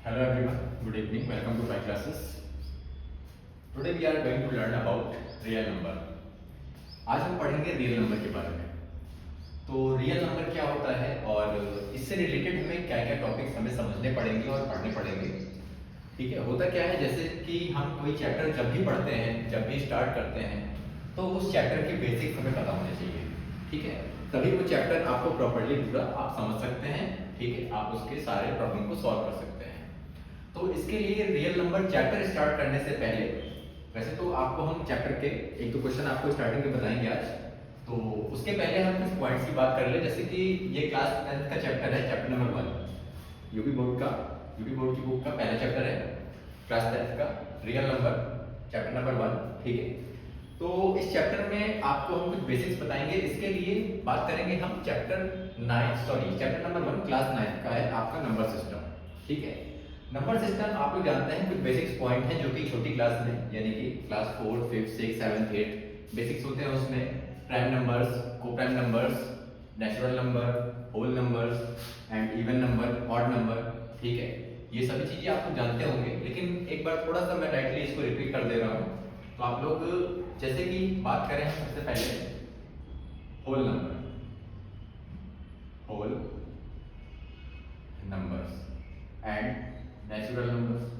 Hello everyone, good evening, welcome to my classes. Today we are going to learn about real number. आज हम पढ़ेंगे real number के बारे में। तो रियल नंबर क्या होता है और इससे रिलेटेड हमें क्या क्या टॉपिक्स हमें समझने पड़ेंगे और पढ़ने पड़ेंगे। ठीक है, होता क्या है जैसे कि हम कोई चैप्टर जब भी पढ़ते हैं, जब भी स्टार्ट करते हैं, तो उस चैप्टर के बेसिक्स हमें पता होने चाहिए। ठीक है, तभी वो चैप्टर आपको प्रॉपर्ली पूरा आप समझ सकते हैं। ठीक है, आप उसके सारे प्रॉब्लम को सॉल्व कर सकते हैं। तो इसके लिए रियल नंबर चैप्टर स्टार्ट करने से पहले, वैसे तो आपको हम चैप्टर के एक दो क्वेश्चन आपको स्टार्टिंग में बताएंगे आज, तो उसके पहले हम कुछ पॉइंट्स की बात कर ले। जैसे कि ये क्लास 10th का चैप्टर है, चैप्टर नंबर 1, यूपी बोर्ड की बुक का पहला चैप्टर है, क्लास 10th का रियल नंबर चैप्टर नंबर 1। ठीक है, तो इस चैप्टर में आपको हम कुछ बेसिक्स बताएंगे। इसके लिए बात करेंगे हम चैप्टर नंबर 1 क्लास 9 का है आपका नंबर सिस्टम। ठीक है, नंबर सिस्टम आप लोग जानते हैं, कुछ बेसिक्स पॉइंट हैं जो कि छोटी क्लास में यानी कि क्लास 4, 5, 6, 7, 8 बेसिक्स होते हैं। उसमें prime numbers, coprime numbers, natural number, whole numbers and even number, odd number. ठीक है, ये सभी चीजें आप लोग जानते होंगे, लेकिन एक बार थोड़ा सा मैं डायरेक्टली इसको रिपीट कर दे रहा हूँ। तो आप लोग जैसे कि बात करें हम सबसे पहले whole numbers and natural numbers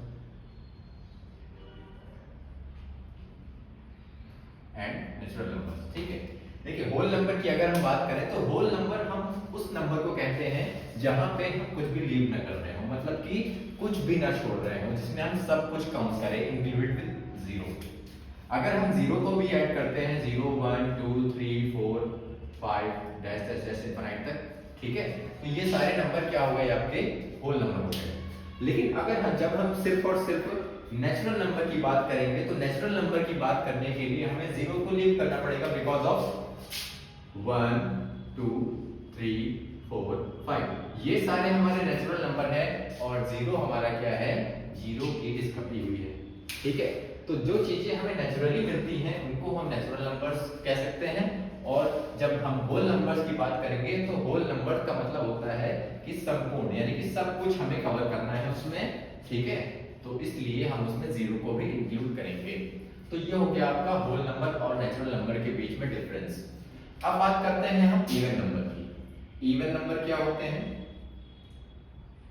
ठीक है, देखिए होल नंबर की अगर हम बात करें तो होल नंबर हम उस नंबर को कहते हैं जहां पे हम कुछ भी लीव ना कर रहे हो, मतलब कि कुछ भी ना छोड़ रहे हो, जिसमें हम सब कुछ काउंट करें इंक्लूडेड विद जीरो। अगर हम जीरो को भी ऐड करते हैं, 0, 1, 2, 3, 4, 5 डैश डैश डैश इनफिनिट तक, ठीक है, तो ये सारे नंबर क्या हो गए आपके होल नंबर हो गए। लेकिन अगर जब हम सिर्फ और सिर्फ नेचुरल नंबर की बात करेंगे, तो नेचुरल नंबर की बात करने के लिए हमें जीरो को लीव करना पड़ेगा बिकॉज ऑफ 1, 2, 3, 4, 5 ये सारे हमारे नेचुरल नंबर है और जीरो हमारा क्या है, जीरो की डिस्कपी हुई है। ठीक है, तो जो चीजें हमें नेचुरली मिलती हैं उनको हम नेचुरल नंबर्स कह सकते हैं। और जब हम होल नंबर्स की बात करेंगे तो होल नंबर का मतलब होता है कि संपूर्ण, यानी कि सब कुछ हमें कवर करना है उसमें। ठीक है, तो इसलिए हम उसमें जीरो को भी इंक्लूड करेंगे। तो ये हो गया आपका होल नंबर और नेचुरल नंबर के बीच में डिफरेंस। अब बात करते हैं हम इवन नंबर की। इवन नंबर क्या होते हैं?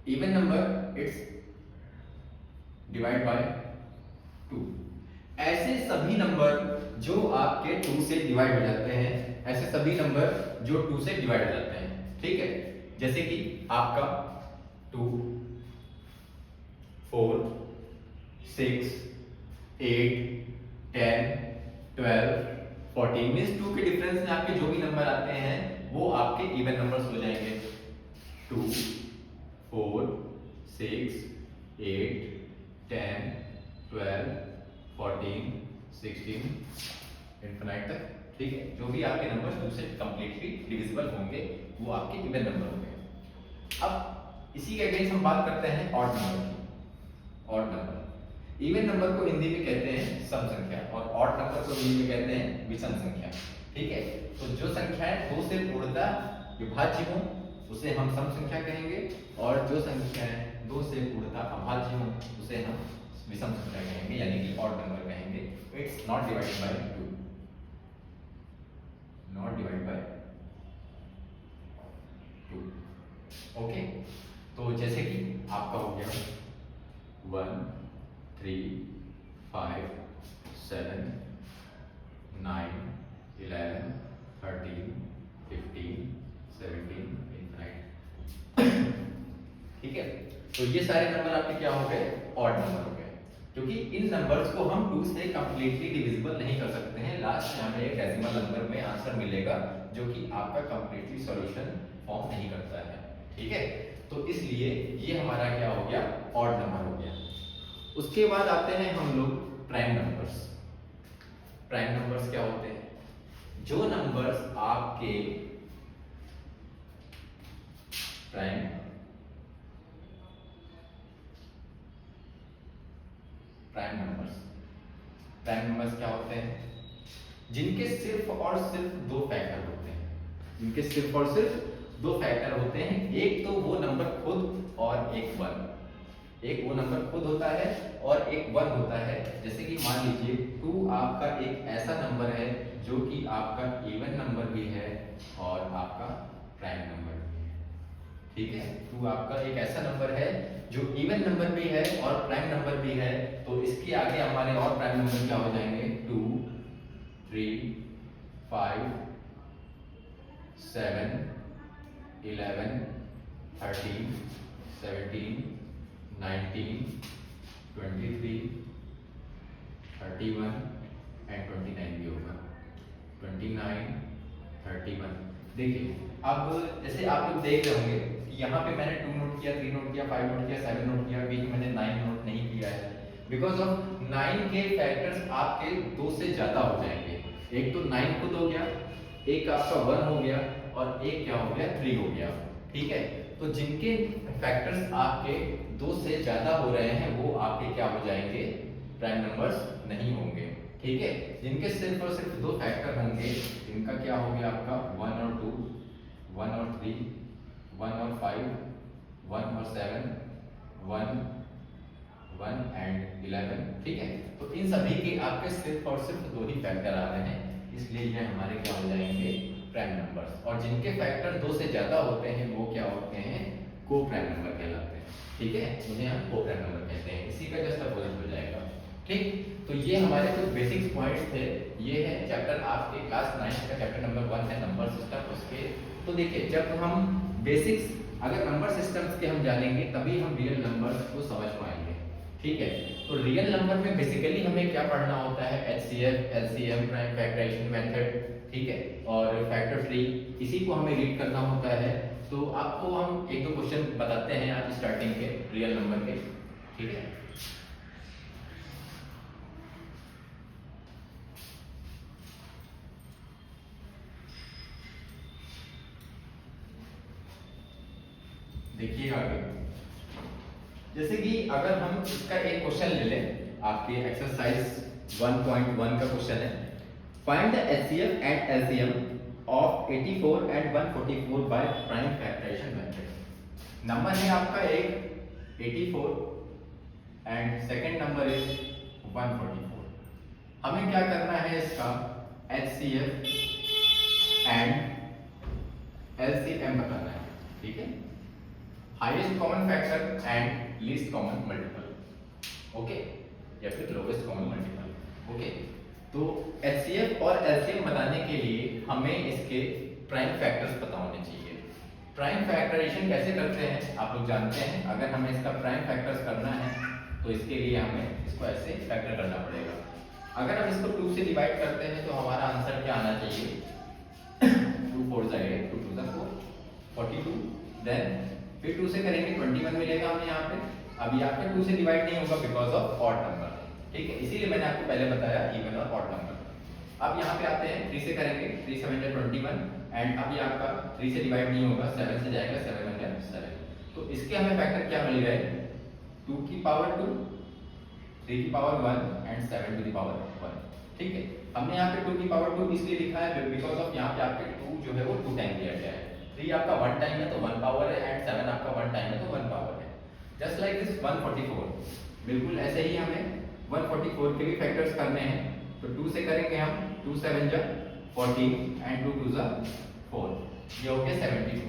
Even number it's divide by 2। ऐसे सभी नंबर जो आपके 2 से डिवाइड हो जाते हैं, ऐसे सभी नंबर जो 2 से डिवाइड हो जाते हैं। ठीक है, जैसे कि आपका 2, 4, 6, 8, 10, 12, 14 मींस 2 के डिफरेंस में आपके जो भी नंबर आते हैं वो आपके इवन नंबर्स हो जाएंगे। 2, 4, 6, 8, 10, 12, 14, 16 इनफिनिट तक। ठीक है, जो भी आपके नंबर्स 2 से कंप्लीटली डिविजिबल होंगे वो आपके इवन नंबर होंगे। अब इसी के अगेंस्ट हम बात करते हैं ऑड नंबर की। ऑड नंबर, इवन नंबर को हिंदी में कहते हैं सम संख्या और ऑड नंबर को हिंदी में कहते हैं विषम संख्या। ठीक है, तो जो संख्याएं 2 से पूर्णतः विभाज्य हो उसे हम सम संख्या कहेंगे, और जो संख्याएं 2 से पूर्णतः अभाज्य हो उसे हम विषम संख्या कहेंगे, यानी कि ऑड नंबर कहेंगे। It's not divided by 2, not divided by 2। Okay, तो जैसे कि आपका हो गया 1, 3, 5, 7, 9, 11, 13, 15, 17 इनफिनिट। ठीक है, तो ये सारे नंबर आपके क्या हो गए, ऑड नंबर हो गए, क्योंकि इन नंबर्स को हम 2 से कंप्लीटली डिविजिबल नहीं कर सकते हैं। लास्ट में हमें एक डेसिमल नंबर में आंसर मिलेगा जो कि आपका कंप्लीटली सॉल्यूशन फॉर्म नहीं करता है। ठीक है, तो इसलिए ये हमारा क्या हो गया, ऑड नंबर हो गया। उसके बाद आते हैं हम लोग प्राइम नंबर्स। प्राइम नंबर्स क्या होते हैं? जो नंबर्स आपके प्राइम नंबर्स क्या होते हैं? जिनके सिर्फ और सिर्फ 2 फैक्टर होते हैं। जिनके सिर्फ और सिर्फ 2 फैक्टर होते हैं, एक तो वो नंबर खुद और एक 1। एक वो नंबर खुद होता है और एक 1 होता है। जैसे कि मान लीजिए 2 आपका एक ऐसा नंबर है जो कि आपका इवन नंबर भी है और आपका प्राइम नंबर भी है। ठीक है, 2 आपका एक ऐसा नंबर है जो इवन नंबर भी है और प्राइम नंबर भी है। तो इसके आगे हमारे और प्राइम नंबर क्या हो जाएंगे, 2, 3, 5, 7, 11, 13, 17, 19, 23, 31 एंड 29 भी होगा, 29, 31। देखिए अब जैसे आप लोग देख रहे होंगे कि यहाँ पे मैंने 2 नोट किया, 3 नोट किया, 5 नोट किया, 7 नोट किया, बीच में मैंने 9 नोट नहीं किया है। बिकॉज ऑफ 9 के फैक्टर्स आपके 2 से ज्यादा हो जाएंगे। एक तो 9 खुद हो गया, एक आपका 1 हो गया और एक क्या हो गया, 3 हो गया। ठीक है, तो जिनके फैक्टर्स आपके 2 से ज्यादा हो रहे हैं वो आपके क्या हो जाएंगे, प्राइम नंबर्स नहीं होंगे। ठीक है, जिनके सिर्फ और सिर्फ 2 फैक्टर होंगे, इनका क्या हो गया आपका 1 और 2, 1 और 3, 1 और 5, 1 और 7, 1 एंड 11। ठीक है, तो इन सभी के आपके सिर्फ और सिर्फ 2 ही फैक्टर आ रहे हैं, इसलिए ये हमारे क्या हो जाएंगे, प्राइम नंबर्स। और जिनके फैक्टर 2 से ज्यादा होते हैं वो क्या होते हैं, को प्राइम नंबर कहलाते हैं। ठीक है, उन्हें हम को प्राइम नंबर कहते हैं। इसी का जस्ट अपोजिट हो जाएगा। ठीक, तो ये हमारे कुछ बेसिक्स पॉइंट्स थे। ये है चैप्टर आपके क्लास 9 का चैप्टर नंबर 1 है नंबर सिस्टम। उसके तो देखिए जब हम बेसिक्स अगर नंबर सिस्टम्स के हम जानेंगे तभी हम रियल नंबर्स को समझ पाएंगे। ठीक है, तो रियल नंबर में बेसिकली हमें क्या पढ़ना होता है, HCF, LCM, prime factorization method. ठीक है, और फैक्टर ट्री, इसी को हमें रीड करना होता है। तो आपको हम एक दो क्वेश्चन बताते हैं आज स्टार्टिंग के रियल नंबर के। ठीक है, देखिएगा आगे। जैसे कि अगर हम इसका एक क्वेश्चन ले लें, आपके एक्सरसाइज 1.1 का क्वेश्चन है, find the HCF and LCM of 84 and 144 by prime factorization method. Number है आपका एक 84 एंड सेकंड नंबर इज 144। हमें क्या करना है, इसका HCF एंड LCM बताना है। ठीक है, highest common factor and least common multiple. Okay, या फिर लोवेस्ट कॉमन मल्टीपल। ओके, तो HCF और LCM बनाने के लिए हमें इसके प्राइम फैक्टर्स पता होने चाहिए। प्राइम फैक्टराइजेशन कैसे करते हैं आप लोग जानते हैं। अगर हमें इसका प्राइम फैक्टर्स करना है तो इसके लिए हमें इसको ऐसे फैक्टर करना पड़ेगा। अगर हम इसको 2 से डिवाइड करते हैं तो हमारा आंसर क्या आना चाहिए, 2 4 8, 2 2 4, 42। देन फिर 2 से करेंगे 21 मिलेगा हमें यहाँ पे। अब ये आपका 2 से डिवाइड नहीं होगा बिकॉज ऑफ ऑड नंबर। ठीक है, इसीलिए मैंने आपको पहले बताया इवन और ऑड नंबर। अब यहाँ पे आते हैं 3 से करेंगे, 3 7 21 एंड अब ये आपका 3 से डिवाइड नहीं होगा, 7 से जाएगा, 7 1 7। तो इसके हमें फैक्टर क्या मिल गए, 2 की पावर 2, 3 की power 1 and 7 to the power 1। ठीक है, हमने यहाँ पे 2 की पावर 2 इसलिए लिखा है बिकॉज ऑफ यहाँ पे आपके 2 जो है वो 2 टाइम दिया गया है। 3 आपका 1 टाइम है तो 1 पावर है एंड 7 आपका 1 टाइम है तो 1 पावर है। जस्ट लाइक दिस 144, बिल्कुल ऐसे ही हमें 144 के भी फैक्टर्स करने हैं। तो 2 से करेंगे हम, 2 7 जा 14 एंड 2 2 जा 4, ये हो गया 72।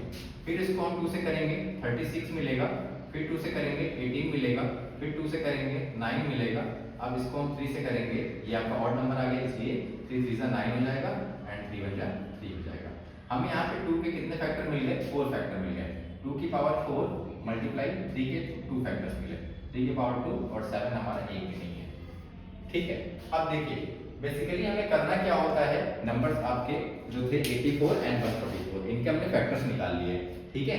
फिर इसको हम 2 से करेंगे 36 मिलेगा, फिर 2 से करेंगे 18 मिलेगा, फिर 2 से करेंगे 9 मिलेगा। अब इसको हम 3 से करेंगे, ये आपका ऑड नंबर आ गया इसलिए 3 3 जा 9 हो जाएगा एंड 3 1 जा 3 हो जाएगा। हमें यहाँ पे 2 के कितने फैक्टर मिल गए, 4 फैक्टर मिल गए। 2 की पावर 4 मल्टीप्लाई 3 के 2 फैक्टर्स मिले, 3 की पावर 2 और 7 हमारा एक भी नहीं है। ठीक है, अब देखिए बेसिकली हमें करना क्या होता है, नंबर्स आपके जो थे 84 एंड 144 इनके हमने फैक्टर्स निकाल लिए। ठीक है,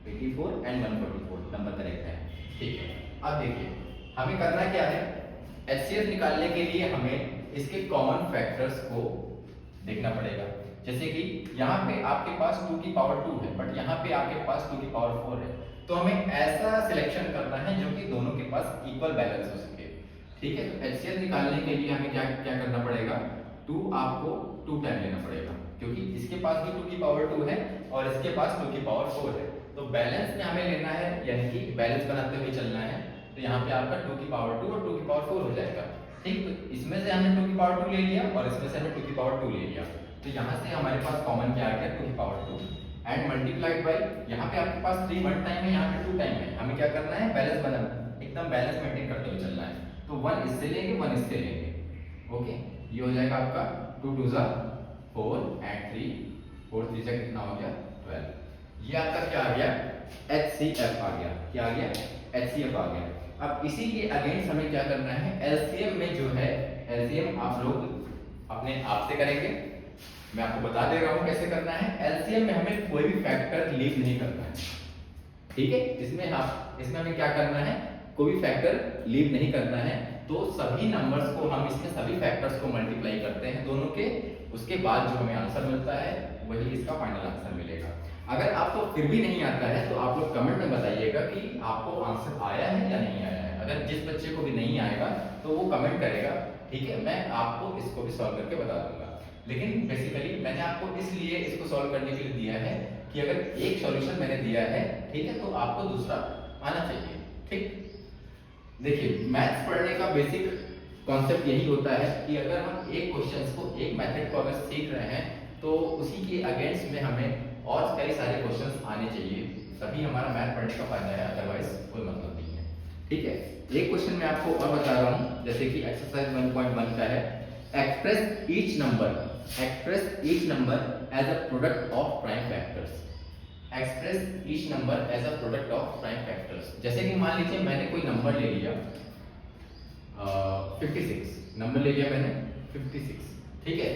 84 एंड 144 नंबर करेक्ट है। ठीक है, अब देखिए हमें करना क्या है, HCF निकालने के लिए हमें इसके कॉमन फैक्टर्स को देखना पड़ेगा। जैसे कि यहाँ पे आपके पास 2 की पावर 2 है बट यहाँ पे आपके पास 2 की पावर 4 है, तो हमें ऐसा सिलेक्शन करना है जो कि दोनों के पास इक्वल बैलेंस हो सके। ठीक है, तो HCF निकालने के लिए हमें क्या क्या करना पड़ेगा, 2 आपको 2 टाइम लेना पड़ेगा क्योंकि इसके पास भी 2 की पावर 2 है और इसके पास 2 की पावर 4 है। तो बैलेंस में हमें लेना है, यानी कि बैलेंस बनाते हुए चलना है। तो यहाँ पे आपका 2 की पावर 2 और 2 की पावर 4 हो जाएगा। ठीक, तो इसमें से हमने 2 की पावर 2 ले लिया और इसमें से हमने 2 की पावर 2 ले लिया। तो यहाँ से हमारे पास कॉमन क्या आ गया, 2 की पावर 2 एंड मल्टीप्लाइड बाई, यहाँ पे आपके पास 3 1 टाइम है, यहाँ पे 2 टाइम है। हमें क्या करना है, बैलेंस बनाना, एकदम बैलेंस मेंटेन करते हुए चलना है। तो 1 इससे लेंगे, 1 इससे लेंगे। ओके, ये हो जाएगा आपका 2 2 जा 4 एंड 3 4 3 जा कितना हो गया 12। ये आपका क्या आ गया, HCF आ गया। क्या आ गया, HCF आ गया। अब इसी के अगेंस्ट हमें क्या करना है, LCM में जो है, LCM आप लोग अपने आप से करेंगे। मैं आपको बता दे रहा हूं कैसे करना है। LCM में हमें कोई भी फैक्टर लीव नहीं करना है, ठीक है। इसमें हमें क्या करना है, कोई भी फैक्टर लीव नहीं करना है। तो सभी नंबर्स को हम इसमें सभी फैक्टर्स को मल्टीप्लाई करते हैं दोनों के, उसके बाद जो हमें आंसर मिलता है वही इसका फाइनल आंसर मिलेगा। अगर आपको फिर भी नहीं आता है तो आप लोग कमेंट में बताइएगा कि आपको आंसर आया है या नहीं आया है। अगर जिस बच्चे को भी नहीं आएगा तो वो कमेंट करेगा, ठीक है, मैं आपको इसको भी सॉल्व करके बता दूंगा। लेकिन बेसिकली मैंने आपको इसलिए इसको सॉल्व करने के लिए दिया है कि अगर एक सॉल्यूशन मैंने दिया है, ठीक है, तो आपको दूसरा आना चाहिए। ठीक, देखिए मैथ्स पढ़ने का बेसिक कॉन्सेप्ट यही होता है कि अगर हम एक क्वेश्चंस को, एक मेथड को अगर सीख रहे हैं तो उसी के अगेंस्ट में हमें और कई सारे क्वेश्चंस आने चाहिए, तभी हमारा मैथ पढ़ने का फायदा है, अदरवाइज कोई मतलब नहीं है। ठीक है, एक क्वेश्चन मैं आपको और बता रहा हूं, जैसे कि एक्सरसाइज 1.1 का है, express each number as a product of prime factors. Express each number as a product of prime factors. जैसे कि मान लीजिए मैंने कोई नंबर ले लिया 56, नंबर ले लिया मैंने 56, ठीक है।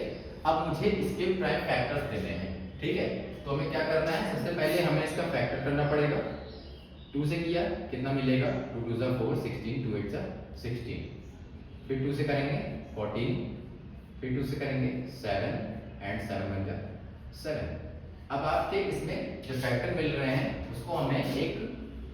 अब मुझे इसके प्राइम फैक्टर्स देने हैं, ठीक है। तो हमें क्या करना है, सबसे पहले हमें इसका फैक्टर करना पड़ेगा। 2 से किया कितना मिलेगा, 2 2 जा 4 16 2 8 जा 16, फिर 2 से करेंगे 14, फिर 2 से करेंगे 7 एंड 7 बन गया 7। अब आपके इसमें जो फैक्टर मिल रहे हैं उसको हमें एक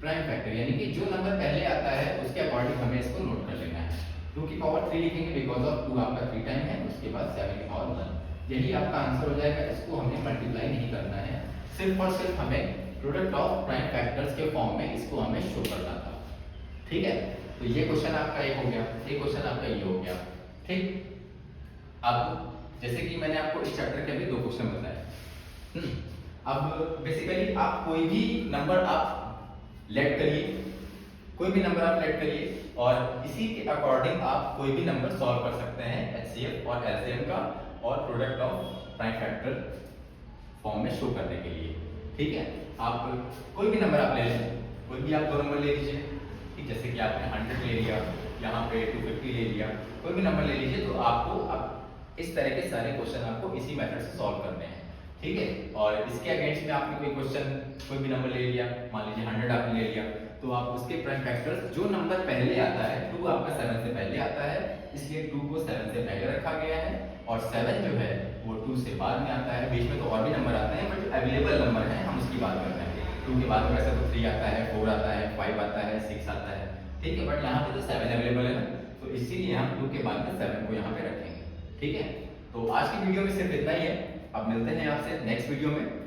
प्राइम फैक्टर, यानी कि जो नंबर पहले आता है उसके अकॉर्डिंग हमें इसको नोट कर लेना है। 2 की पावर 3 लिखेंगे बिकॉज ऑफ 2 आपका 3 टाइम है, उसके बाद 7 की पावर 1, यही आपका आंसर हो जाएगा। इसको हमें मल्टीप्लाई नहीं करना है, सिर्फ और सिर्फ हमें प्रोडक्ट ऑफ प्राइम फैक्टर्स के फॉर्म में इसको हमें शो करना था, ठीक है। तो ये क्वेश्चन आपका एक हो गया, ये क्वेश्चन आपका ये हो गया, ठीक। अब जैसे कि मैंने आपको इस चैप्टर के अभी 2 क्वेश्चन बताए। अब बेसिकली आप कोई भी नंबर आप लेट करिए, कोई भी नंबर आप लेट करिए और इसी के अकॉर्डिंग आप कोई भी नंबर सॉल्व कर सकते हैं HCF और LCM का और product of prime factor form में शो करने के लिए, ठीक है। आप कोई भी नंबर आप ले लें, कोई भी आप 2 नंबर ले लीजिए, ठीक, जैसे कि आपने 100 ले लिया, यहाँ पे 250 ले लिया, कोई भी नंबर ले लीजिए। तो आपको अब इस तरह के सारे क्वेश्चन आपको इसी मेथड से सॉल्व करने हैं, ठीक है। और इसके अगेंस्ट में आपने कोई क्वेश्चन, कोई भी नंबर ले लिया, मान लीजिए 100 आपने ले लिया, तो आप उसके प्राइम फैक्टर्स, जो नंबर पहले आता है 2 आपका 7 से पहले आता है, इसलिए 2 को 7 से पहले रखा गया है और 7 जो है वो 2 से बाद में आता है। बीच में तो और भी नंबर आते हैं, बट जो अवेलेबल नंबर है हम उसकी बात कर रहे हैं। 2 के बाद में वैसे तो 3 आता है, 4 आता है, 5 आता है, 6 आता है, ठीक है, बट यहाँ पे तो 7 अवेलेबल है ना, तो इसीलिए हम 2 के बाद में 7 को यहाँ पे रखेंगे, ठीक है। तो आज की वीडियो में सिर्फ इतना ही है, अब मिलते हैं आपसे नेक्स्ट वीडियो में।